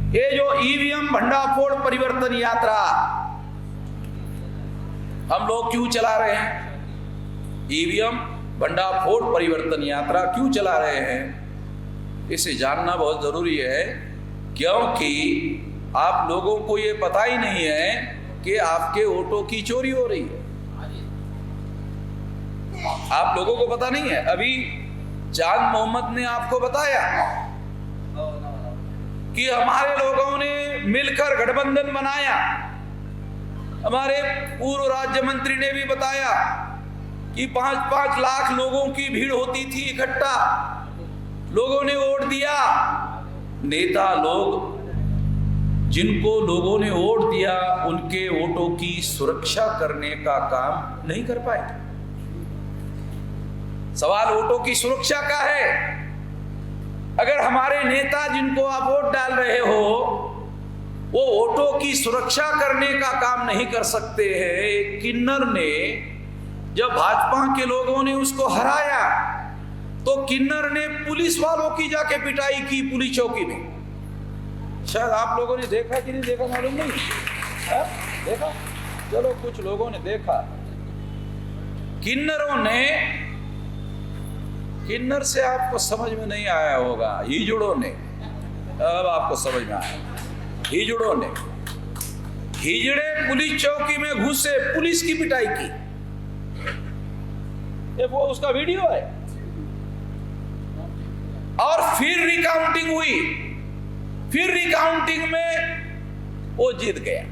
ये जो ईवीएम भंडाफोड़ परिवर्तन यात्रा हम लोग क्यों चला रहे हैं? ईवीएम भंडाफोड़ परिवर्तन यात्रा क्यों चला रहे हैं? इसे जानना बहुत जरूरी है, क्योंकि आप लोगों को ये पता ही नहीं है कि आपके वोटों की चोरी हो रही है। आप लोगों को पता नहीं है। अभी चांद मोहम्मद ने आपको बताया कि हमारे लोगों ने मिलकर गठबंधन बनाया। हमारे पूर्व राज्य मंत्री ने भी बताया कि 5-5 लाख लोगों की भीड़ होती थी इकट्ठा, लोगों ने वोट दिया। नेता लोग जिनको लोगों ने वोट दिया, उनके वोटों की सुरक्षा करने का काम नहीं कर पाए। सवाल वोटों की सुरक्षा का है। अगर हमारे नेता जिनको आप वोट डाल रहे हो वो वोटों की सुरक्षा करने का काम नहीं कर सकते हैं। किन्नर ने जब भाजपा के लोगों ने उसको हराया तो किन्नर ने पुलिस वालों की जाके पिटाई की पुलिस चौकी में। शायद आप लोगों ने देखा कि नहीं देखा मालूम नहीं है? देखा? चलो कुछ लोगों ने देखा। किन्नर से आपको समझ में नहीं आया होगा, हिजड़ों ने। अब आपको समझ में आया। हिजड़ों ने हिजड़े पुलिस चौकी में घुसे, पुलिस की पिटाई की। ये वो उसका वीडियो है। और फिर रिकाउंटिंग हुई। फिर रिकाउंटिंग में वो जीत गया।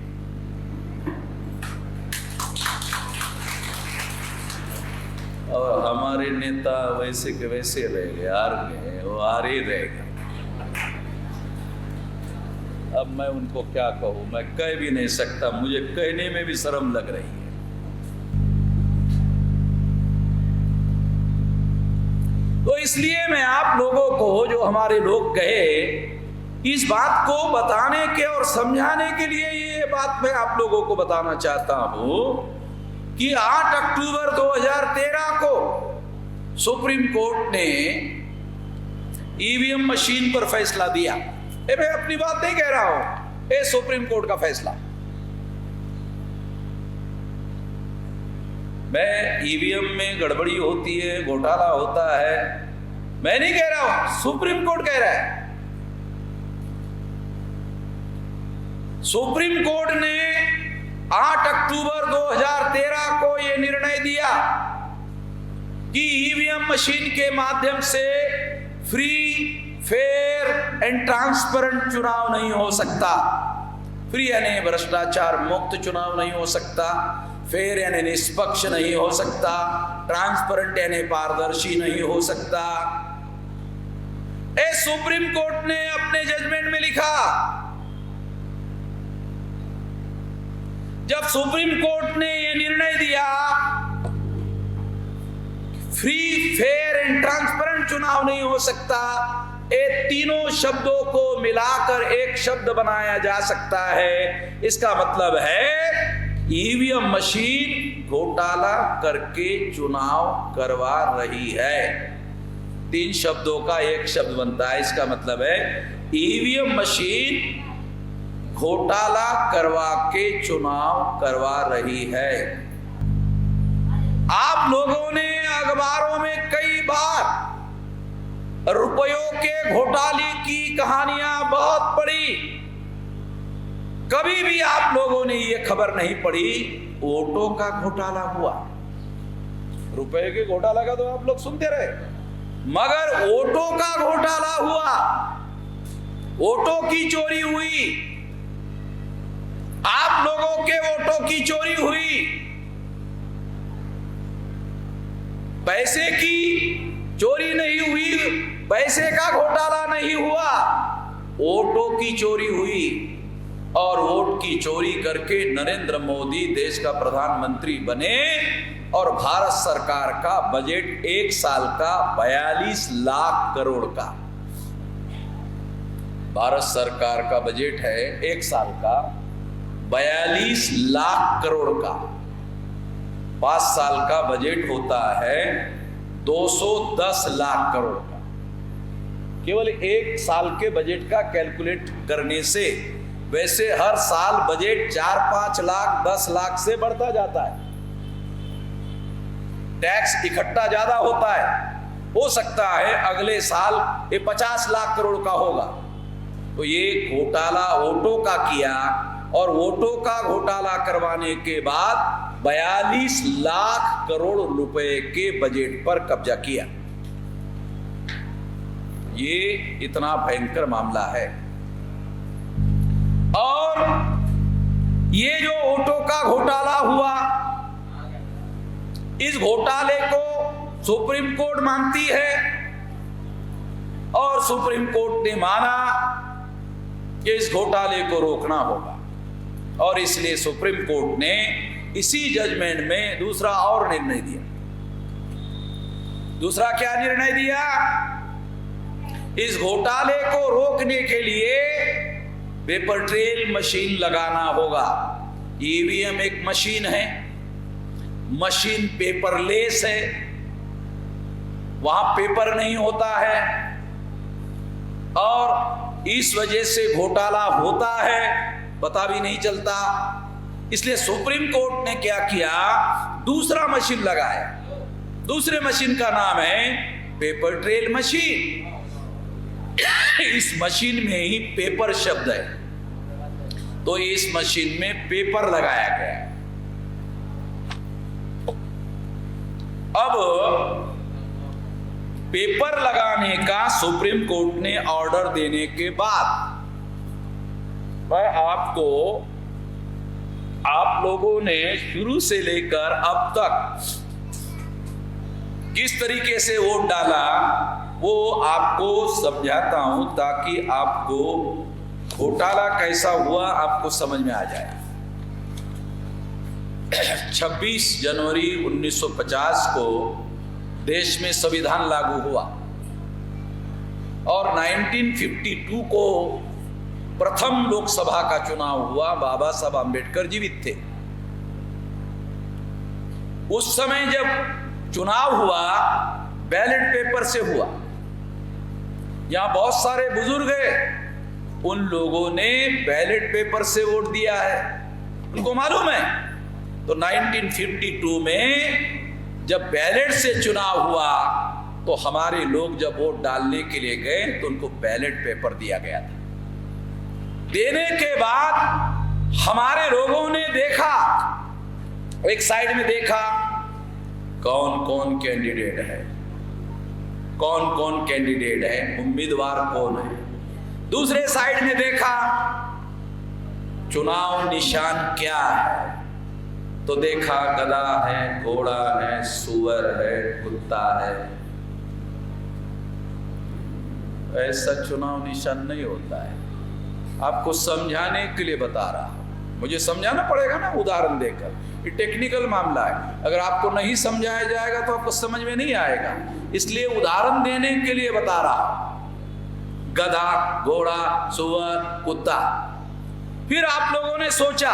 और हमारे नेता वैसे के वैसे रह गए, हार गए, वो हार ही रह गए। अब मैं उनको क्या कहूं? मैं कह भी नहीं सकता, मुझे कहने में भी शर्म लग रही है। तो इसलिए मैं आप लोगों को, जो हमारे लोग कहे, इस बात को बताने के और समझाने के लिए ये बात मैं आप लोगों को बताना चाहता हूं कि 8 अक्टूबर 2013 को सुप्रीम कोर्ट ने ईवीएम मशीन पर फैसला दिया। मैं अपनी बात नहीं कह रहा हूं, ये सुप्रीम कोर्ट का फैसला। मैं ईवीएम में गड़बड़ी होती है, घोटाला होता है, मैं नहीं कह रहा हूं, सुप्रीम कोर्ट कह रहा है। सुप्रीम कोर्ट ने 8 अक्टूबर 2013 को यह निर्णय दिया कि ईवीएम मशीन के माध्यम से फ्री, फेयर एंड ट्रांसपेरेंट चुनाव नहीं हो सकता। फ्री यानी भ्रष्टाचार मुक्त चुनाव नहीं हो सकता, फेयर यानी निष्पक्ष नहीं हो सकता, ट्रांसपेरेंट यानी पारदर्शी नहीं हो सकता। सुप्रीम कोर्ट ने अपने जजमेंट में लिखा। जब सुप्रीम कोर्ट ने यह निर्णय दिया फ्री, फेयर एंड ट्रांसपेरेंट चुनाव नहीं हो सकता, ये तीनों शब्दों को मिलाकर एक शब्द बनाया जा सकता है। इसका मतलब है ईवीएम मशीन घोटाला करके चुनाव करवा रही है। 3 शब्दों का एक शब्द बनता है। इसका मतलब है ईवीएम मशीन घोटाला करवा के चुनाव करवा रही है। आप लोगों ने अखबारों में कई बार रुपयों के घोटाले की कहानियां बहुत पढ़ी। कभी भी आप लोगों ने ये खबर नहीं पढ़ी वोटों का घोटाला हुआ। रुपए के घोटाला का तो आप लोग सुनते रहे, मगर वोटों का घोटाला हुआ, वोटों की चोरी हुई। आप लोगों के वोटों की चोरी हुई, पैसे की चोरी नहीं हुई, पैसे का घोटाला नहीं हुआ, वोटों की चोरी हुई। और वोट की चोरी करके नरेंद्र मोदी देश का प्रधानमंत्री बने और भारत सरकार का बजट 1 साल का 42 लाख करोड़ का, भारत सरकार का बजट है 1 साल का 42 लाख करोड़ का। 5 साल का बजट होता है 210 लाख करोड़ का। केवल एक साल के बजट का कैलकुलेट करने से। वैसे हर साल बजट 4-5 लाख 10 लाख से बढ़ता जाता है, टैक्स इकट्ठा ज्यादा होता है। हो सकता है अगले साल ये 50 लाख करोड़ का होगा। तो ये घोटाला वोटों का किया और वोटों का घोटाला करवाने के बाद 42 लाख करोड़ रुपए के बजट पर कब्जा किया। ये इतना भयंकर मामला है। और ये जो वोटों का घोटाला हुआ, इस घोटाले को सुप्रीम कोर्ट मानती है और सुप्रीम कोर्ट ने माना कि इस घोटाले को रोकना होगा। और इसलिए सुप्रीम कोर्ट ने इसी जजमेंट में दूसरा और निर्णय दिया। दूसरा क्या निर्णय दिया? इस घोटाले को रोकने के लिए पेपर ट्रेल मशीन लगाना होगा। ईवीएम एक मशीन है, मशीन पेपरलेस है, वहां पेपर नहीं होता है और इस वजह से घोटाला होता है, पता भी नहीं चलता। इसलिए सुप्रीम कोर्ट ने क्या किया, दूसरा मशीन लगाया। दूसरे मशीन का नाम है पेपर ट्रेल मशीन। इस मशीन में ही पेपर शब्द है, तो इस मशीन में पेपर लगाया गया। अब पेपर लगाने का सुप्रीम कोर्ट ने ऑर्डर देने के बाद मैं आपको, आप लोगों ने शुरू से लेकर अब तक किस तरीके से वोट डाला वो आपको समझाता हूं, ताकि आपको घोटाला कैसा हुआ आपको समझ में आ जाए। 26 जनवरी 1950 को देश में संविधान लागू हुआ और 1952 को प्रथम लोकसभा का चुनाव हुआ। बाबा साहब आम्बेडकर जीवित थे। उस समय जब चुनाव हुआ बैलेट पेपर से हुआ। यहां बहुत सारे बुजुर्ग हैं, उन लोगों ने बैलेट पेपर से वोट दिया है, उनको मालूम है। तो 1952 में जब बैलेट से चुनाव हुआ तो हमारे लोग जब वोट डालने के लिए गए तो उनको बैलेट पेपर दिया गया था। देने के बाद हमारे लोगों ने देखा, एक साइड में देखा कौन कौन कैंडिडेट है, कौन कौन कैंडिडेट है, उम्मीदवार कौन है। दूसरे साइड में देखा चुनाव निशान क्या है, तो देखा गधा है, घोड़ा है, सुअर है, कुत्ता है। ऐसा चुनाव निशान नहीं होता है। आपको समझाने के लिए बता रहा हूं, मुझे समझाना पड़ेगा ना उदाहरण देकर। ये टेक्निकल मामला है, अगर आपको नहीं समझाया जाएगा तो आपको समझ में नहीं आएगा, इसलिए उदाहरण देने के लिए बता रहा हूं। गधा, घोड़ा, सुअर, कुत्ता। फिर आप लोगों ने सोचा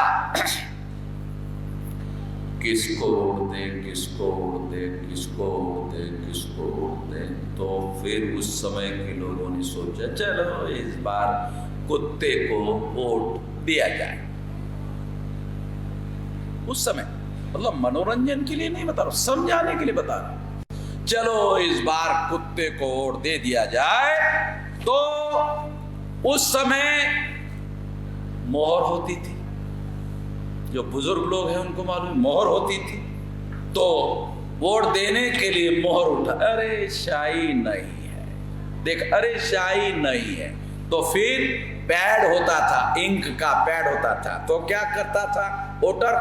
किसको दे, किसको दे, किसको दे, किसको दे। तो फिर उस समय के लोगों ने सोचा चलो इस बार कुत्ते को वोट दिया जाए। उस समय मतलब मनोरंजन के लिए नहीं बता रहा, समझाने के लिए बता रहा। चलो इस बार कुत्ते को वोट दे दिया जाए। तो उस समय मोहर होती थी, जो बुजुर्ग लोग हैं उनको मालूम, मोहर होती थी। तो वोट देने के लिए मोहर उठा, अरे शाही नहीं है, देख अरे शाही नहीं है। तो फिर पैड होता था, इंक का पैड होता था, तो क्या करता था वोटर,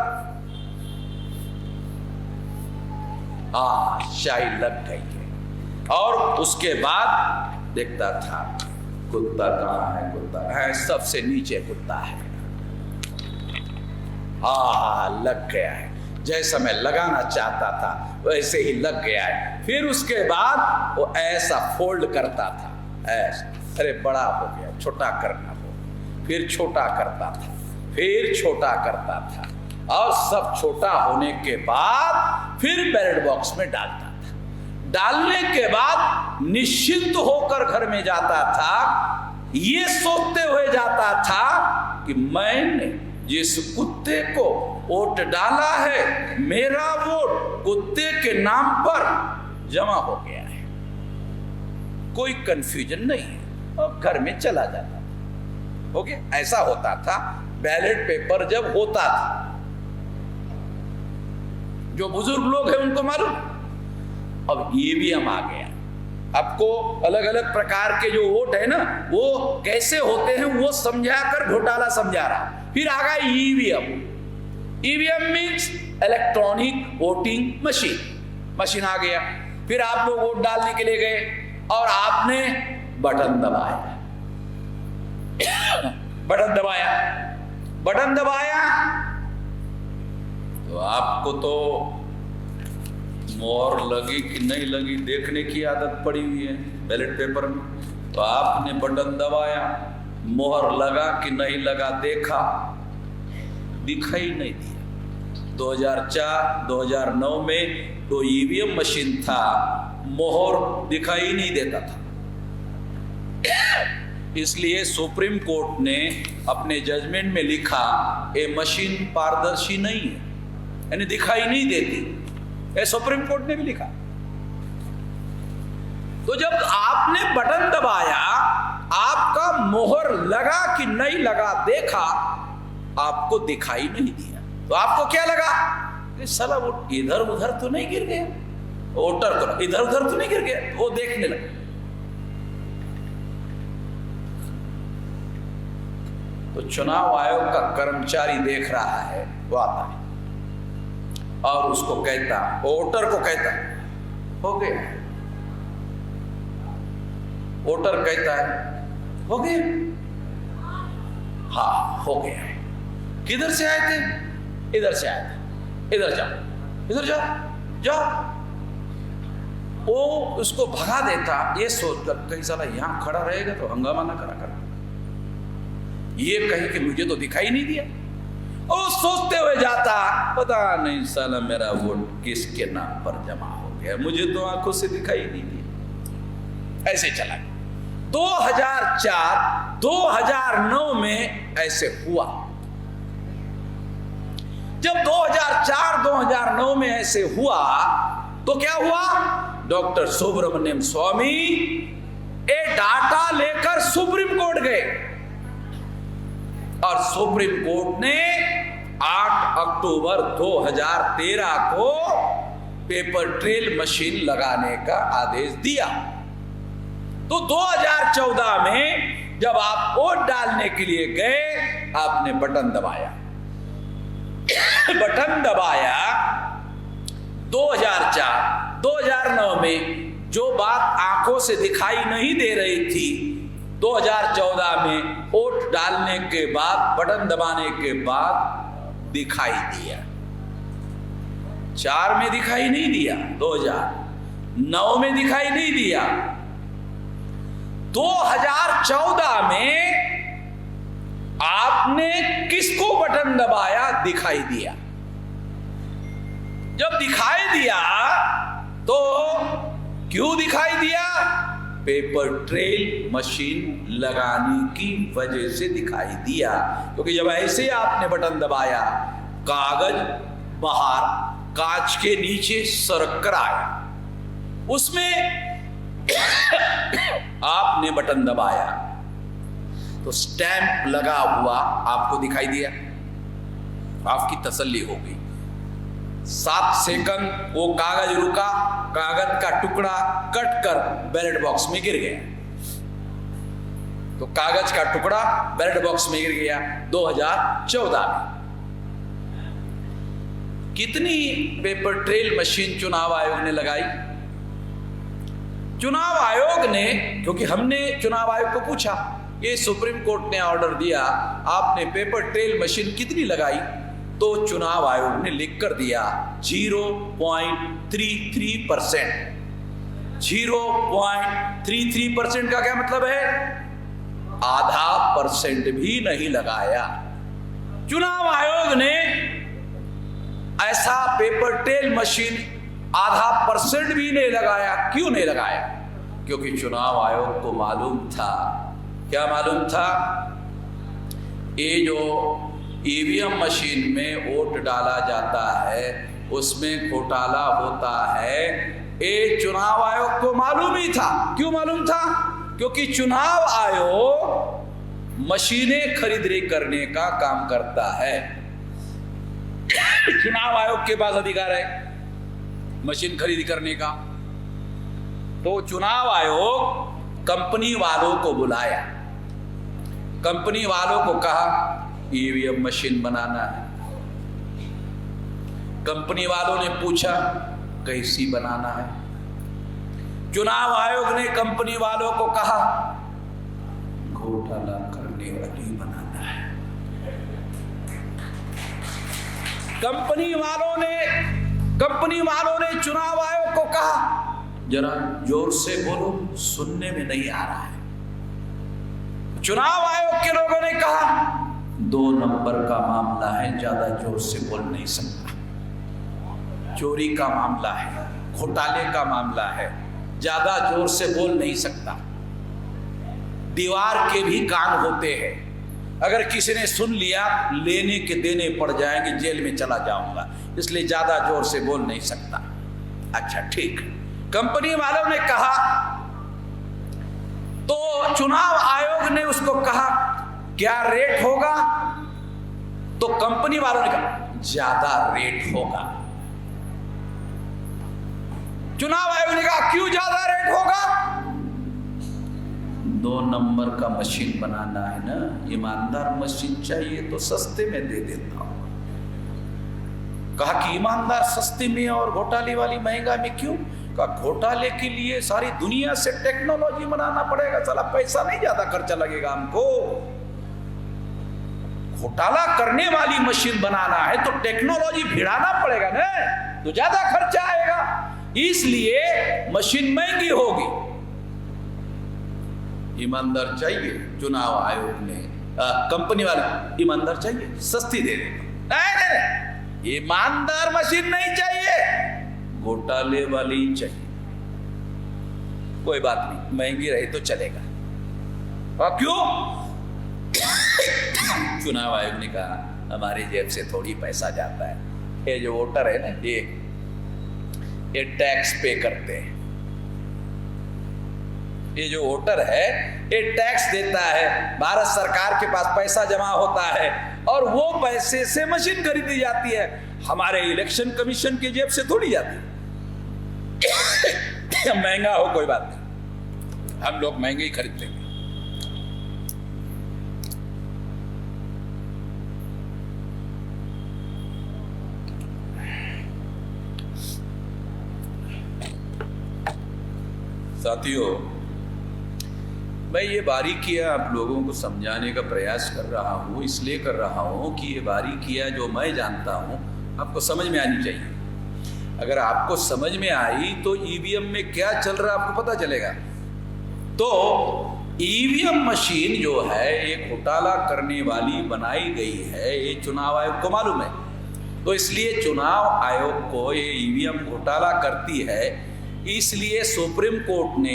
शाही लग गई है। और उसके बाद देखता था कुत्ता कहाँ है, कुत्ता है सबसे नीचे कुत्ता है, लग गया है। जैसा मैं लगाना चाहता था वैसे ही लग गया है। फिर उसके बाद वो ऐसा फोल्ड करता था, ऐसा, अरे बड़ा हो गया, छोटा करना हो, फिर छोटा करता था, फिर छोटा करता था, और सब छोटा होने के बाद फिर बैलेट बॉक्स में डालता था। डालने के बाद निश्चिंत होकर घर में जाता था, ये सोचते हुए जाता था कि मैंने जिस कुत्ते को वोट डाला है, मेरा वोट कुत्ते के नाम पर जमा हो गया है, कोई कंफ्यूजन नहीं है, और घर में चला जाता था। ओके, ऐसा होता था बैलेट पेपर जब होता था। जो बुजुर्ग लोग हैं उनको मालूम। अब ईवीएम आ गया, आपको अलग अलग प्रकार के जो वोट है ना, वो कैसे होते हैं वो समझाकर घोटाला समझा रहा। फिर आ गया EVM. EVM means electronic voting machine. Machine आ गया, फिर आप लोग वोट डालने के लिए गए और आपने बटन दबाया। बटन दबाया, बटन दबाया तो आपको तो मोहर लगी कि नहीं लगी देखने की आदत पड़ी हुई है बैलेट पेपर में। तो आपने बटन दबाया, मोहर लगा कि नहीं लगा देखा, दिखाई नहीं दिया। 2004 2009 में तो ईवीएम मशीन था, मोहर दिखाई नहीं देता था। इसलिए सुप्रीम कोर्ट ने अपने जजमेंट में लिखा ये मशीन पारदर्शी नहीं है, यानी दिखाई नहीं देती। ये सुप्रीम कोर्ट ने भी लिखा। तो जब आपने बटन दबाया, आपका मोहर लगा कि नहीं लगा देखा, आपको दिखाई नहीं दिया, तो आपको क्या लगा कि साला वो इधर उधर तो नहीं गिर गया, वोटर तो इधर उधर तो नहीं गिर गया, वो देखने लगा। तो चुनाव आयोग का कर्मचारी देख रहा है, वो आता है और उसको कहता, वोटर को कहता हो गया, वोटर कहता है हो गया, हाँ हो गया है। किधर से आए थे? इधर से आए थे, इधर जाओ, इधर जाओ, जाओ। वो उसको भगा देता, ये सोचकर कहीं साला यहां खड़ा रहेगा तो हंगामा ना करा कर, ये कहे कि मुझे तो दिखाई नहीं दिया। और सोचते हुए जाता, पता नहीं साला मेरा वोट किसके नाम पर जमा हो गया, मुझे तो आंखों से दिखाई नहीं दिया। ऐसे चला 2004 2009 में ऐसे हुआ। जब 2004-2009 में ऐसे हुआ तो क्या हुआ? डॉक्टर सुब्रमण्यम स्वामी ये डाटा लेकर सुप्रीम कोर्ट गए और सुप्रीम कोर्ट ने 8 अक्टूबर 2013 को पेपर ट्रेल मशीन लगाने का आदेश दिया। तो 2014 में जब आप वोट डालने के लिए गए, आपने बटन दबाया, बटन दबाया। 2004 2009 में जो बात आंखों से दिखाई नहीं दे रही थी, 2014 में वोट डालने के बाद, बटन दबाने के बाद दिखाई दिया। 4 में दिखाई नहीं दिया, 2009 में दिखाई नहीं दिया, 2014 में आपने किसको बटन दबाया? दिखाई दिया। जब दिखाई दिया तो क्यों दिखाई दिया? पेपर ट्रेल मशीन लगाने की वजह से दिखाई दिया। क्योंकि जब ऐसे आपने बटन दबाया, कागज बाहर कांच के नीचे सरक कर आया, उसमें आपने बटन दबाया तो स्टैंप लगा हुआ आपको दिखाई दिया, आपकी तसल्ली हो गई। 7 सेकंड वो कागज रुका, कागज का टुकड़ा कट कर बैलेट बॉक्स में गिर गया। तो कागज का टुकड़ा बैलेट बॉक्स में गिर गया 2014 में। कितनी पेपर ट्रेल मशीन चुनाव आयोग ने लगाई? चुनाव आयोग ने, क्योंकि हमने चुनाव आयोग को पूछा, ये सुप्रीम कोर्ट ने ऑर्डर दिया, आपने पेपर ट्रेल मशीन कितनी लगाई? तो चुनाव आयोग ने लिख कर दिया 0.33%। 0.33% का क्या मतलब है? आधा % भी नहीं लगाया। चुनाव आयोग ने ऐसा पेपर ट्रेल मशीन 0.5% भी नहीं लगाया। क्यों नहीं लगाया? क्योंकि चुनाव आयोग को मालूम था। क्या मालूम था? ये जो ईवीएम मशीन में वोट डाला जाता है उसमें घोटाला होता है, ये चुनाव आयोग को मालूम ही था। क्यों मालूम था? क्योंकि चुनाव आयोग मशीनें खरीदने करने का काम करता है। चुनाव आयोग के पास अधिकार है मशीन खरीद करने का। तो चुनाव आयोग कंपनी वालों को बुलाया, कंपनी वालों को कहा ईवीएम मशीन बनाना है। कंपनी वालों ने पूछा कैसी बनाना है। चुनाव आयोग ने कंपनी वालों को कहा घोटाला करने वाली बनाना है। कंपनी वालों ने चुनाव आयोग को कहा जरा जोर से बोलो, सुनने में नहीं आ रहा है। चुनाव आयोग के लोगों ने कहा 2 नंबर का मामला है, ज्यादा जोर से बोल नहीं सकता। चोरी का मामला है, घोटाले का मामला है, ज्यादा जोर से बोल नहीं सकता। दीवार के भी कान होते हैं, अगर किसी ने सुन लिया लेने के देने पड़ जाएंगे, जेल में चला जाऊंगा, इसलिए ज्यादा जोर से बोल नहीं सकता। अच्छा ठीक। कंपनी वालों ने कहा, तो चुनाव आयोग ने उसको कहा क्या रेट होगा? तो कंपनी वालों ने कहा ज्यादा रेट होगा। चुनाव आयोग ने कहा क्यों ज्यादा रेट होगा? 2 नंबर का मशीन बनाना है ना, ईमानदार मशीन चाहिए तो सस्ते में दे देता हूं। कहा कि ईमानदार सस्ते में और घोटाले वाली महंगा में क्यों? कहा घोटाले के लिए सारी दुनिया से टेक्नोलॉजी बनाना पड़ेगा, साला पैसा नहीं ज्यादा खर्चा लगेगा हमको। घोटाला करने वाली मशीन बनाना है तो टेक्नोलॉजी भिड़ाना पड़ेगा ना, तो ज्यादा खर्चा आएगा, इसलिए मशीन महंगी होगी। ईमानदार चाहिए, चुनाव आयोग ने कंपनी वाले ईमानदार चाहिए, सस्ती दे देगा। नहीं, ईमानदार मशीन नहीं चाहिए, घोटाले वाली चाहिए। कोई बात नहीं, महंगी रही तो चलेगा। और क्यों? चुनाव आयोग ने कहा हमारी जेब से थोड़ी पैसा जाता है, ये जो वोटर है ना ये टैक्स पे करते हैं। ये जो वोटर है ये टैक्स देता है, भारत सरकार के पास पैसा जमा होता है और वो पैसे से मशीन खरीदी जाती है, हमारे इलेक्शन कमीशन की जेब से थोड़ी जाती है। महंगा हो कोई बात नहीं, हम लोग महंगे ही खरीदते हैं। साथियों, मैं ये बारीकियां आप लोगों को समझाने का प्रयास कर रहा हूँ, इसलिए कर रहा हूँ कि ये बारीकियां जो मैं जानता हूँ आपको समझ में आनी चाहिए। अगर आपको समझ में आई तो ईवीएम में क्या चल रहा है आपको पता चलेगा। तो ईवीएम मशीन जो है ये घोटाला करने वाली बनाई गई है, ये चुनाव आयोग को मालूम है। तो इसलिए चुनाव आयोग को ये ईवीएम घोटाला करती है, इसलिए सुप्रीम कोर्ट ने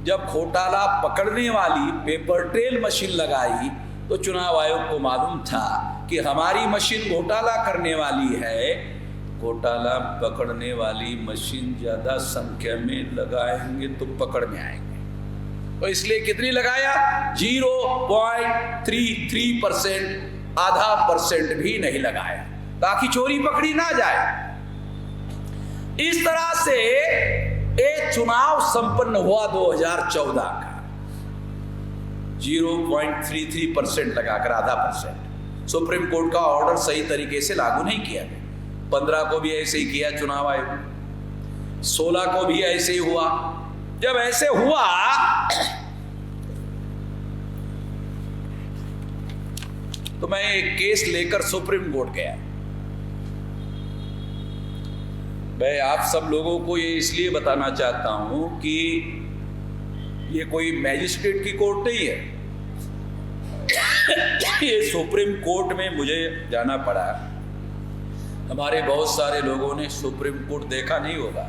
जब घोटाला पकड़ने वाली पेपर ट्रेल मशीन लगाई तो चुनाव आयोग को मालूम था कि हमारी मशीन घोटाला करने वाली है, घोटाला पकड़ने वाली मशीन ज्यादा संख्या में लगाएंगे तो पकड़ में आएंगे। तो इसलिए कितनी लगाया? 0.33%, 0.5% भी नहीं लगाया ताकि चोरी पकड़ी ना जाए। इस तरह से एक चुनाव संपन्न हुआ 2014 का, 0.33% लगाकर 0.5%। सुप्रीम कोर्ट का ऑर्डर सही तरीके से लागू नहीं किया गया। 15 को भी ऐसे ही किया चुनाव आयोग, 16 को भी ऐसे ही हुआ। जब ऐसे हुआ तो मैं एक केस लेकर सुप्रीम कोर्ट गया। मैं आप सब लोगों को ये इसलिए बताना चाहता हूं कि ये कोई मैजिस्ट्रेट की कोर्ट नहीं है। ये सुप्रीम कोर्ट में मुझे जाना पड़ा हमारे बहुत सारे लोगों ने सुप्रीम कोर्ट देखा नहीं होगा,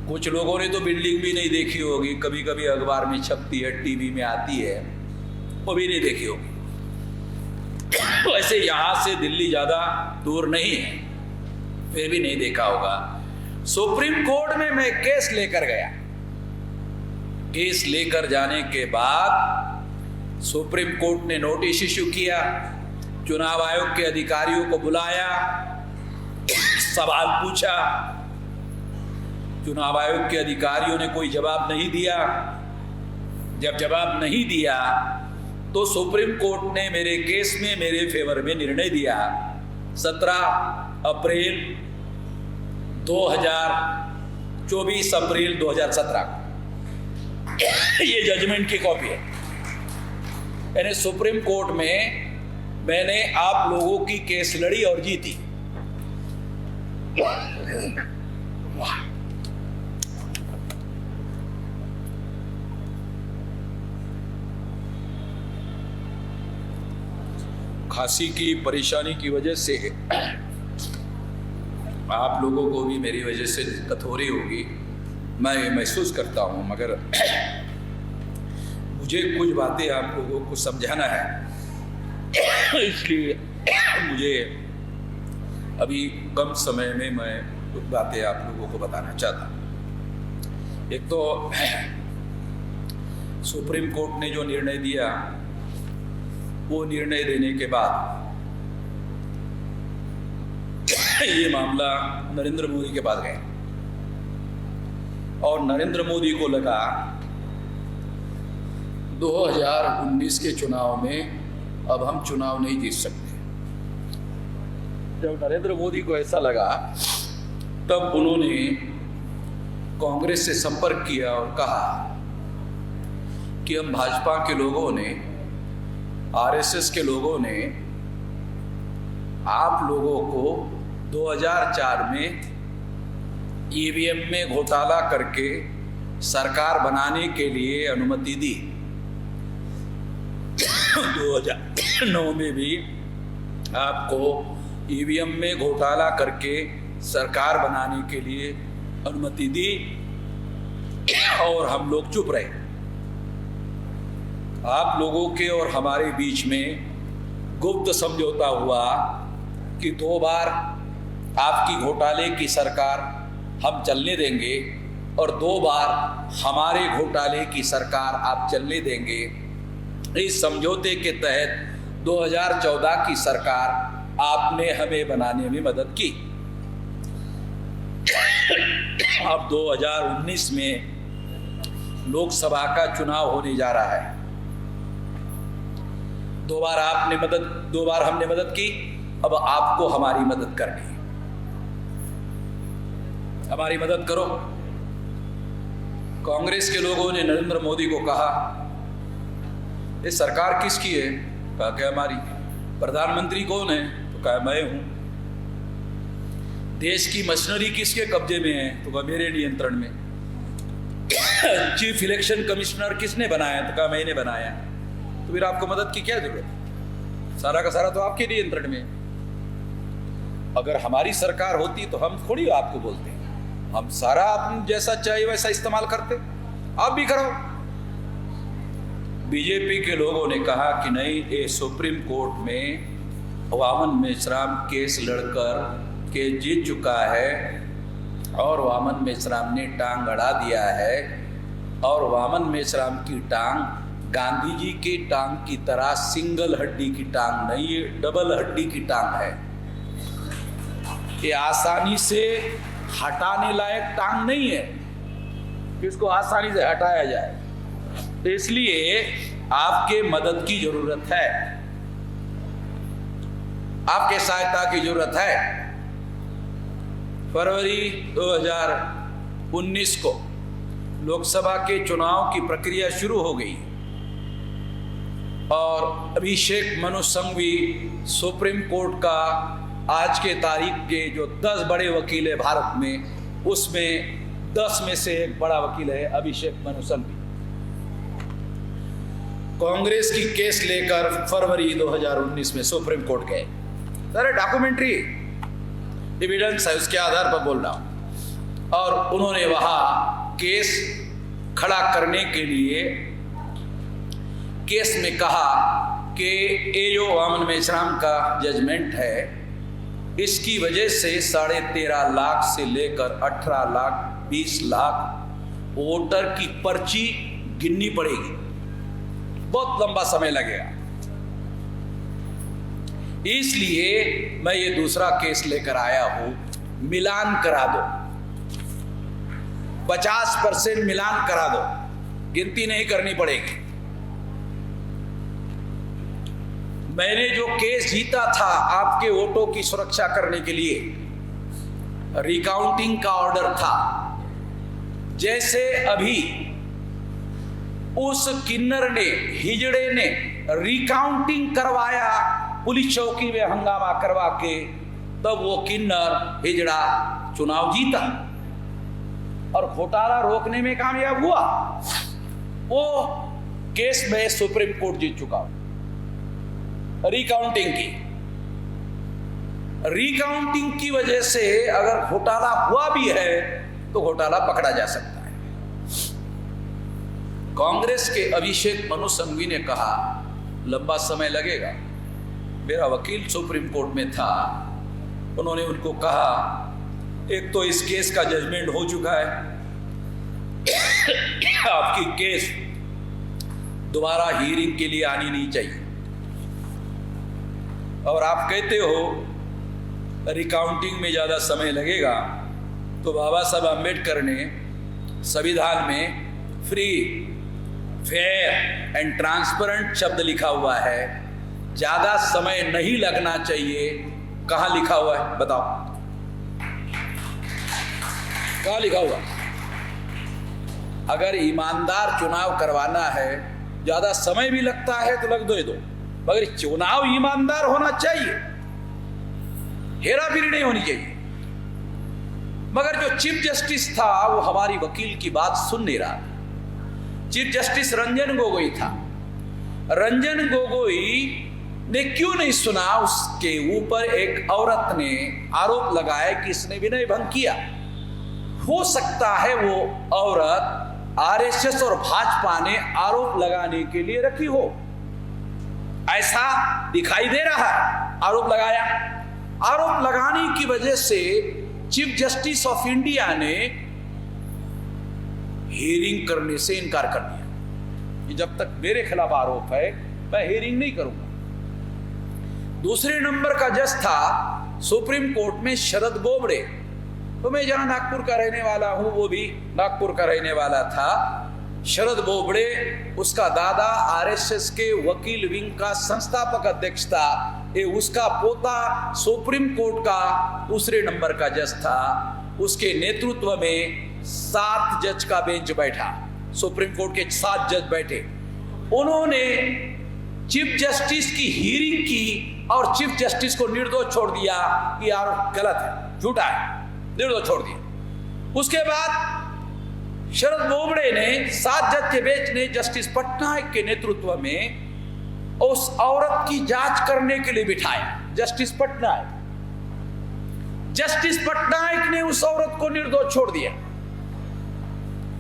कुछ लोगों ने तो बिल्डिंग भी नहीं देखी होगी, कभी कभी अखबार में छपती है, टीवी में आती है, वो भी नहीं देखी होगी। वैसे यहाँ से दिल्ली ज़्यादा दूर नहीं है, फिर भी नहीं देखा होगा। सुप्रीम कोर्ट में मैं केस लेकर गया। केस लेकर जाने के बाद सुप्रीम कोर्ट ने नोटिस इश्यू किया, चुनाव आयोग के अधिकारियों को बुलाया, सवाल पूछा। चुनाव आयोग के अधिकारियों ने कोई जवाब नहीं दिया। जब जवाब नहीं दिया तो सुप्रीम कोर्ट ने मेरे केस में मेरे फेवर में निर्णय दिया। 17 अप्रैल 2024 अप्रैल 2017 को ये जजमेंट की कॉपी है। यानी सुप्रीम कोर्ट में मैंने आप लोगों की केस लड़ी और जीती। खांसी की परेशानी की वजह से आप लोगों को भी मेरी वजह से दिक्कत हो रही होगी, मैं महसूस करता हूँ, मगर मुझे कुछ बातें आप लोगों को समझाना है, इसलिए मुझे अभी कम समय में मैं कुछ बातें आप लोगों को बताना चाहता हूँ। एक तो सुप्रीम कोर्ट ने जो निर्णय दिया, वो निर्णय देने के बाद ये मामला नरेंद्र मोदी के पास गया और नरेंद्र मोदी को लगा 2019 के चुनाव में अब हम चुनाव नहीं जीत सकते। जब नरेंद्र मोदी को ऐसा लगा तब उन्होंने कांग्रेस से संपर्क किया और कहा कि हम भाजपा के लोगों ने, आरएसएस के लोगों ने आप लोगों को 2004 में ईवीएम में घोटाला करके सरकार बनाने के लिए अनुमति दी। 2009 में भी आपको ईवीएम में घोटाला करके सरकार बनाने के लिए अनुमति दी और हम लोग चुप रहे। आप लोगों के और हमारे बीच में गुप्त समझौता हुआ कि 2 बार आपकी घोटाले की सरकार हम चलने देंगे और 2 बार हमारे घोटाले की सरकार आप चलने देंगे। इस समझौते के तहत 2014 की सरकार आपने हमें बनाने में मदद की। अब 2019 में लोकसभा का चुनाव होने जा रहा है। 2 बार हमने मदद की, अब आपको हमारी मदद करनी है। हमारी मदद करो। कांग्रेस के लोगों ने नरेंद्र मोदी को कहा, ये सरकार किसकी है? कहा कि हमारी। प्रधानमंत्री कौन है? तो कहा मैं हूं। देश की मशीनरी किसके कब्जे में है? तो कहा मेरे नियंत्रण में। चीफ इलेक्शन कमिश्नर किसने बनाया? तो कहा मैंने बनाया। तो फिर आपको मदद की क्या जरूरत? सारा का सारा तो आपके नियंत्रण में। अगर हमारी सरकार होती तो हम थोड़ी आपको बोलते, हम सारा आप जैसा चाहिए वैसा इस्तेमाल करते, आप भी करो। बीजेपी के लोगों ने कहा कि नहीं, ये सुप्रीम कोर्ट में वामन मेश्राम केस लड़कर के जीत चुका है और वामन मेश्राम ने टांग अड़ा दिया है और वामन मेश्राम की टांग गांधी जी की टांग की तरह सिंगल हड्डी की टांग नहीं है, डबल हड्डी की टांग है। ये आसानी से हटाने लायक टांग नहीं है कि इसको आसानी से हटाया जाए। तो इसलिए आपके मदद की जरूरत है, आपके सहायता की जरूरत है। फरवरी 2019 को लोकसभा के चुनाव की प्रक्रिया शुरू हो गई और अभिषेक मनु सिंघवी सुप्रीम कोर्ट का आज के तारीख के जो 10 बड़े वकील है भारत में, उसमें 10 में से एक बड़ा वकील है अभिषेक मनु सिंघवी। कांग्रेस की केस लेकर फरवरी 2019 में सुप्रीम कोर्ट गए सारे डॉक्यूमेंट्री एविडेंस है, उसके आधार पर बोल रहा हूं। और उन्होंने वहां केस खड़ा करने के लिए केस में कहा कि ये जो वामन मेश्राम का जजमेंट है, इसकी वजह से 13.5 लाख से लेकर 18 लाख 20 लाख वोटर की पर्ची गिननी पड़ेगी, बहुत लंबा समय लगेगा। इसलिए मैं ये दूसरा केस लेकर आया हूं, मिलान करा दो, 50% मिलान करा दो, गिनती नहीं करनी पड़ेगी। मैंने जो केस जीता था आपके वोटों की सुरक्षा करने के लिए, रिकाउंटिंग का ऑर्डर था। जैसे अभी उस किन्नर ने, हिजड़े ने रिकाउंटिंग करवाया पुलिस चौकी में हंगामा करवा के, तब वो किन्नर हिजड़ा चुनाव जीता और घोटाला रोकने में कामयाब हुआ। वो केस में सुप्रीम कोर्ट जीत चुका हूं। रिकाउंटिंग की वजह से अगर घोटाला हुआ भी है तो घोटाला पकड़ा जा सकता है। कांग्रेस के अभिषेक मनु संघवी ने कहा लंबा समय लगेगा। मेरा वकील सुप्रीम कोर्ट में था, उन्होंने उनको कहा एक तो इस केस का जजमेंट हो चुका है, आपकी केस दोबारा हियरिंग के लिए आनी नहीं चाहिए, और आप कहते हो रिकाउंटिंग में ज़्यादा समय लगेगा, तो बाबा साहब अम्बेडकर ने संविधान में फ्री, फेयर एंड ट्रांसपेरेंट शब्द लिखा हुआ है, ज़्यादा समय नहीं लगना चाहिए। कहाँ लिखा हुआ है बताओ, कहाँ लिखा हुआ? अगर ईमानदार चुनाव करवाना है, ज़्यादा समय भी लगता है तो लग दो, मगर चुनाव ईमानदार होना चाहिए, हेराफेरी नहीं होनी चाहिए। मगर जो चीफ जस्टिस था वो हमारी वकील की बात सुन नहीं रहा। चीफ जस्टिस रंजन गोगोई था। रंजन गोगोई ने क्यों नहीं सुना? उसके ऊपर एक औरत ने आरोप लगाया कि इसने विनय भंग किया। हो सकता है वो औरत आरएसएस और भाजपा ने आरोप लगाने के लिए रखी हो, ऐसा दिखाई दे रहा है। आरोप लगाया, आरोप लगाने की वजह से चीफ जस्टिस ऑफ इंडिया ने हियरिंग करने से इनकार कर दिया कि जब तक मेरे खिलाफ आरोप है मैं हियरिंग नहीं करूंगा। दूसरे नंबर का जज था सुप्रीम कोर्ट में शरद बोबड़े। तो मैं जहां नागपुर का रहने वाला हूं, वो भी नागपुर का रहने वाला था। शरद बोबड़े, उसका दादा आरएसएस के वकील विंग का संस्थापक अध्यक्ष था। ये उसका पोता सुप्रीम कोर्ट का दूसरे नंबर का जज था। उसके नेतृत्व में 7 जज का बेंच बैठा, सुप्रीम कोर्ट के 7 जज बैठे। उन्होंने चीफ जस्टिस की हियरिंग की और चीफ जस्टिस को निर्दोष छोड़ दिया कि यार गलत है, झूठा है, निर्दोष छोड़ दिया। उसके बाद शरद बोबड़े ने 7 जज के बेंच ने जस्टिस पटनायक के नेतृत्व में उस औरत की जांच करने के लिए बिठाया। जस्टिस पटनायक ने उस औरत को निर्दोष छोड़ दिया।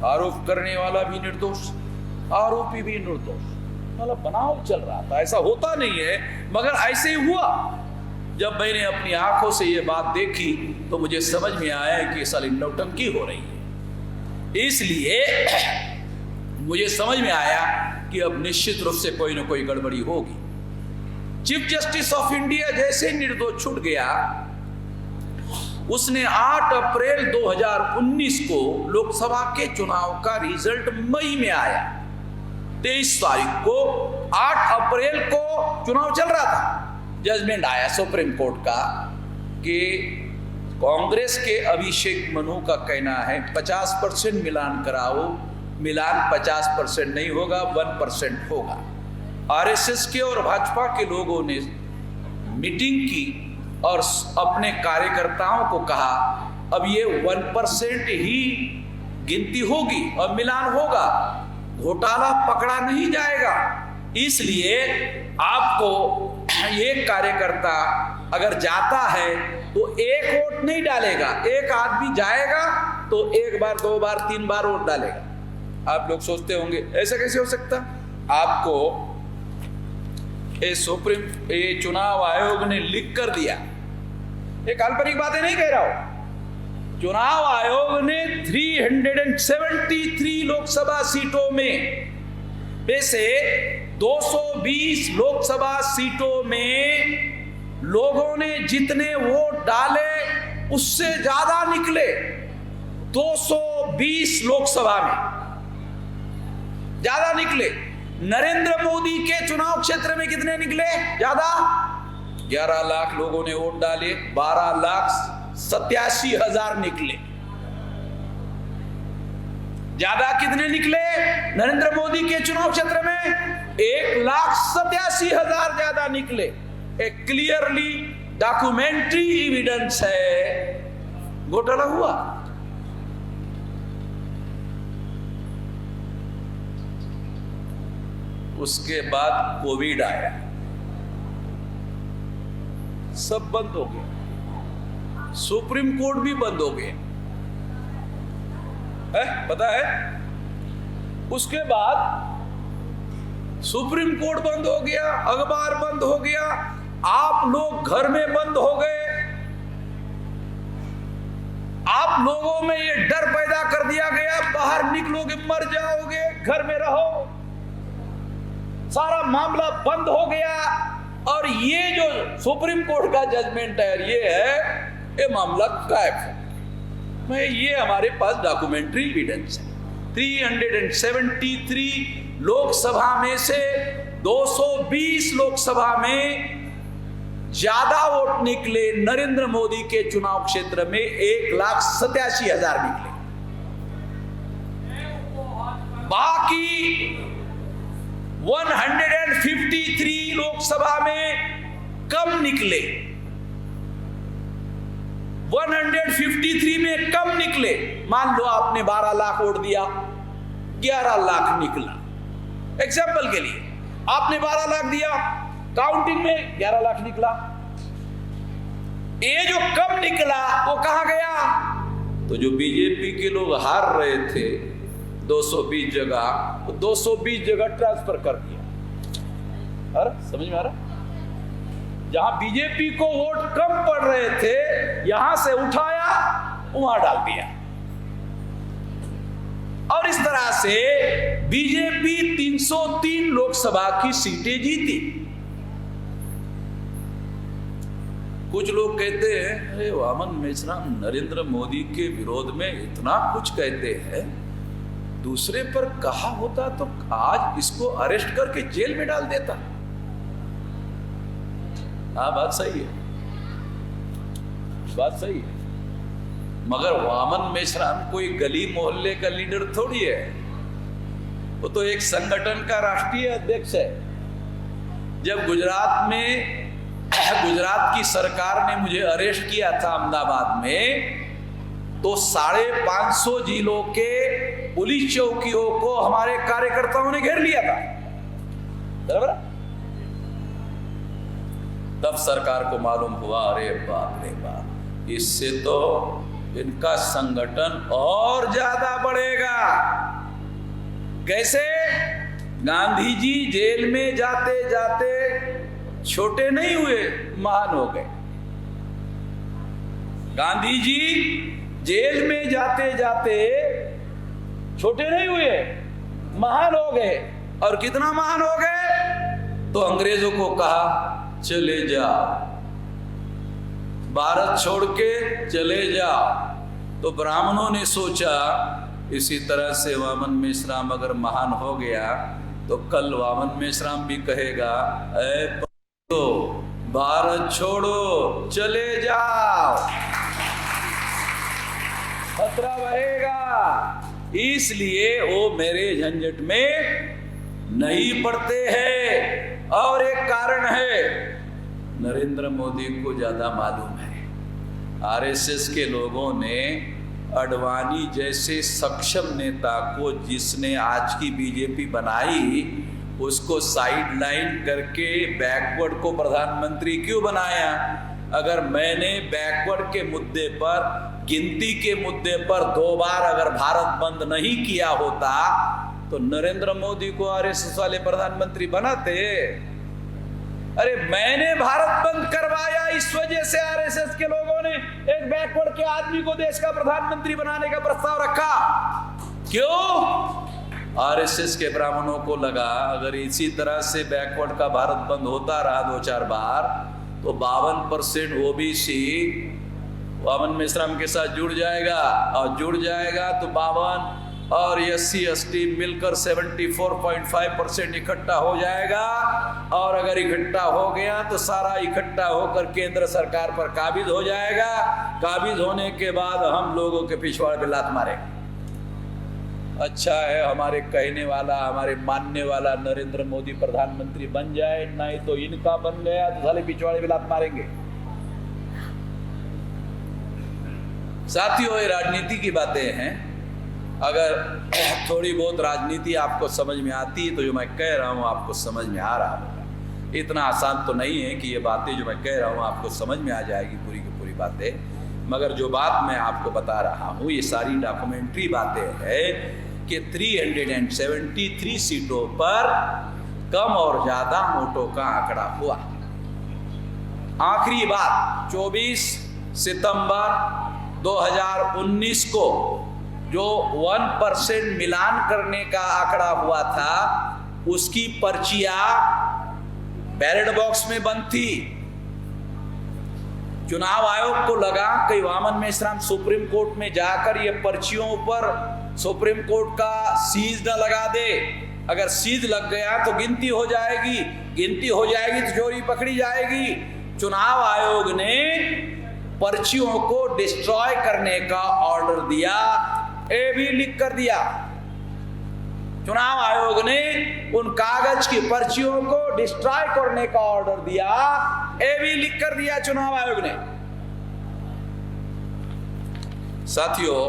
आरोप करने वाला भी निर्दोष, आरोपी भी निर्दोष, मतलब बनाव चल रहा था। ऐसा होता नहीं है, मगर ऐसे ही हुआ। जब मैंने अपनी आंखों से ये बात देखी तो मुझे समझ में आया कि साली नौटंकी हो रही है। इसलिए मुझे समझ में आया कि अब निश्चित रूप से कोई ना कोई गड़बड़ी होगी। चीफ जस्टिस ऑफ इंडिया जैसे निर्दोष छूट गया, उसने 8 अप्रैल 2019 को लोकसभा के चुनाव का रिजल्ट मई में आया। 23 तारीख को, 8 अप्रैल को चुनाव चल रहा था, जजमेंट आया सुप्रीम कोर्ट का कि कांग्रेस के अभिषेक मनु का कहना है 50% मिलान कराओ। मिलान 50% नहीं होगा, 1% होगा। आरएसएस के और भाजपा के लोगों ने मीटिंग की और अपने कार्यकर्ताओं को कहा अब ये 1% ही गिनती होगी और मिलान होगा, घोटाला पकड़ा नहीं जाएगा। इसलिए आपको एक कार्यकर्ता अगर जाता है तो एक वोट नहीं डालेगा, एक आदमी जाएगा तो एक बार, दो बार, तीन बार वोट डालेगा। आप लोग सोचते होंगे ऐसा कैसे हो सकता? आपको ये चुनाव आयोग ने लिख कर दिया, ये काल्पनिक बातें नहीं कह रहा हूं। चुनाव आयोग ने 373 लोकसभा सीटों में से 220 लोकसभा सीटों में लोगों ने जितने वोट डाले उससे ज्यादा निकले 220 लोकसभा में ज्यादा निकले। नरेंद्र मोदी के चुनाव क्षेत्र में कितने निकले? ज्यादा 11 लाख लोगों ने वोट डाले, 12,87,000 निकले। ज्यादा कितने निकले नरेंद्र मोदी के चुनाव क्षेत्र में? 1,87,000 ज्यादा निकले। एक क्लियरली डॉक्यूमेंट्री एविडेंस है, घोटाला हुआ। उसके बाद कोविड आया, सब बंद हो गया, सुप्रीम कोर्ट भी बंद हो गया है, पता है? उसके बाद सुप्रीम कोर्ट बंद हो गया, अखबार बंद हो गया, आप लोग घर में बंद हो गए। आप लोगों में ये डर पैदा कर दिया गया, बाहर निकलोगे मर जाओगे, घर में रहो। सारा मामला बंद हो गया। और ये जो सुप्रीम कोर्ट का जजमेंट है, ये है ये मामला गायब है। ये हमारे पास डॉक्यूमेंट्री एविडेंस है। 373 लोकसभा में से 220 लोकसभा में ज्यादा वोट निकले नरेंद्र मोदी के चुनाव क्षेत्र में 1,87,000 निकले। बाकी 153 लोकसभा में कम निकले, 153 में कम निकले। मान लो आपने 12 लाख वोट दिया, 11 लाख निकला। एग्जाम्पल के लिए आपने 12 लाख दिया, काउंटिंग में 11 लाख निकला। ये जो कम निकला वो कहां गया? तो जो बीजेपी के लोग हार रहे थे 220 जगह, तो 220 जगह ट्रांसफर कर दिया। अरे समझ में आ रहा? जहां बीजेपी को वोट कम पड़ रहे थे, यहां से उठाया वहां डाल दिया। और इस तरह से बीजेपी 303 लोकसभा की सीटें जीती। कुछ लोग कहते हैं अरे वामन मेश्राम नरेंद्र मोदी के विरोध में इतना कुछ कहते हैं, दूसरे पर कहा होता तो आज इसको अरेस्ट करके जेल में डाल देता। हाँ, बात सही है, बात सही है। मगर वामन मेश्राम कोई गली मोहल्ले का लीडर थोड़ी है, वो तो एक संगठन का राष्ट्रीय अध्यक्ष है। जब गुजरात में गुजरात की सरकार ने मुझे अरेस्ट किया था अहमदाबाद में, तो 550 जिलों के पुलिस चौकियों को हमारे कार्यकर्ताओं ने घेर लिया था। बराबर? तब सरकार को मालूम हुआ अरे बाप रे बाप, इससे तो इनका संगठन और ज्यादा बढ़ेगा। कैसे? गांधी जी जेल में जाते जाते छोटे नहीं हुए, महान हो गए। गांधी जी जेल में जाते जाते छोटे नहीं हुए, महान हो गए। और कितना महान हो गए? तो अंग्रेजों को कहा चले जाओ, भारत छोड़ के चले जाओ। तो ब्राह्मणों ने सोचा इसी तरह से वामन मेश्राम अगर महान हो गया तो कल वामन मेश्राम भी कहेगा ऐ तो भारत छोड़ो चले जाओ, खतरा बढ़ेगा। इसलिए वो मेरे झंझट में नहीं पड़ते हैं। और एक कारण है, नरेंद्र मोदी को ज्यादा मालूम है। आरएसएस के लोगों ने अडवाणी जैसे सक्षम नेता को, जिसने आज की बीजेपी बनाई, उसको साइड लाइन करके बैकवर्ड को प्रधानमंत्री क्यों बनाया? अगर मैंने बैकवर्ड के मुद्दे पर, गिनती के मुद्दे पर 2 बार अगर भारत बंद नहीं किया होता तो नरेंद्र मोदी को आरएसएस वाले प्रधानमंत्री बनाते। अरे मैंने भारत बंद करवाया, इस वजह से आरएसएस के लोगों ने एक बैकवर्ड के आदमी को देश का प्रधानमंत्री बनाने का प्रस्ताव रखा। क्यों? आरएसएस के ब्राह्मणों को लगा अगर इसी तरह से बैकवर्ड का भारत बंद होता रहा 2-4 बार तो 52% ओबीसी वामन मेश्राम के साथ जुड़ जाएगा, और जुड़ जाएगा तो 52 और SC/ST मिलकर 74.5% इकट्ठा हो जाएगा। और अगर इकट्ठा हो गया तो सारा इकट्ठा होकर केंद्र सरकार पर काबिज हो जाएगा। काबिज होने के बाद हम लोगों के पिछवाड़े पे लात मारेंगे। अच्छा है हमारे कहने वाला, हमारे मानने वाला नरेंद्र मोदी प्रधानमंत्री बन जाए, नहीं तो इनका बन गया तो साले पिछवाड़े पे लात मारेंगे। साथियों, ये राजनीति की बातें हैं। अगर थोड़ी बहुत राजनीति आपको समझ में आती है तो जो मैं कह रहा हूं आपको समझ में आ रहा होगा। इतना आसान तो नहीं है कि ये बातें जो मैं कह रहा हूं आपको समझ में आ जाएगी पूरी की पूरी बातें, मगर जो बात मैं आपको बता रहा हूं ये सारी डॉक्यूमेंट्री बातें हैं कि 373 सीटों पर कम और ज्यादा वोटों का आंकड़ा हुआ। आखिरी बात 24 सितंबर 2019 को जो 1% मिलान करने का आंकड़ा हुआ था उसकी पर्चियां बैलेट बॉक्स में बंद थी। चुनाव आयोग को लगा कि वामन मेश्राम सुप्रीम कोर्ट में जाकर ये पर्चियों पर सुप्रीम कोर्ट का सीज न लगा दे। अगर सीज लग गया तो गिनती हो जाएगी, गिनती हो जाएगी तो चोरी पकड़ी जाएगी। चुनाव आयोग ने पर्चियों को डिस्ट्रॉय करने का ऑर्डर दिया, ये भी लिख कर दिया। चुनाव आयोग ने उन कागज की पर्चियों को डिस्ट्रॉय करने का ऑर्डर दिया, ये भी लिख कर दिया चुनाव आयोग ने। साथियों,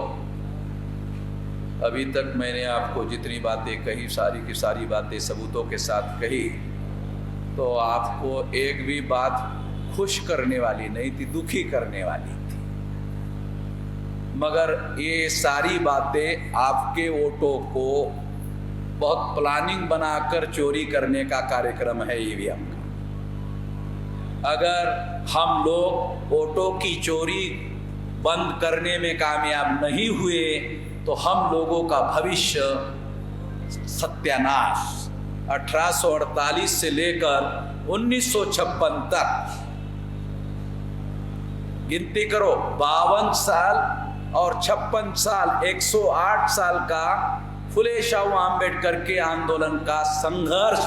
अभी तक मैंने आपको जितनी बातें कही सारी की सारी बातें सबूतों के साथ कही, तो आपको एक भी बात खुश करने वाली नहीं थी, दुखी करने वाली थी। मगर ये सारी बातें आपके वोटों को बहुत प्लानिंग बनाकर चोरी करने का कार्यक्रम है ईवीएम का। अगर हम लोग वोटों की चोरी बंद करने में कामयाब नहीं हुए तो हम लोगों का भविष्य सत्यानाश। 1848 से लेकर 1956 तक गिनती करो, 52 साल और 56 साल, 108 साल का फुले शाह आम्बेडकर के आंदोलन का संघर्ष,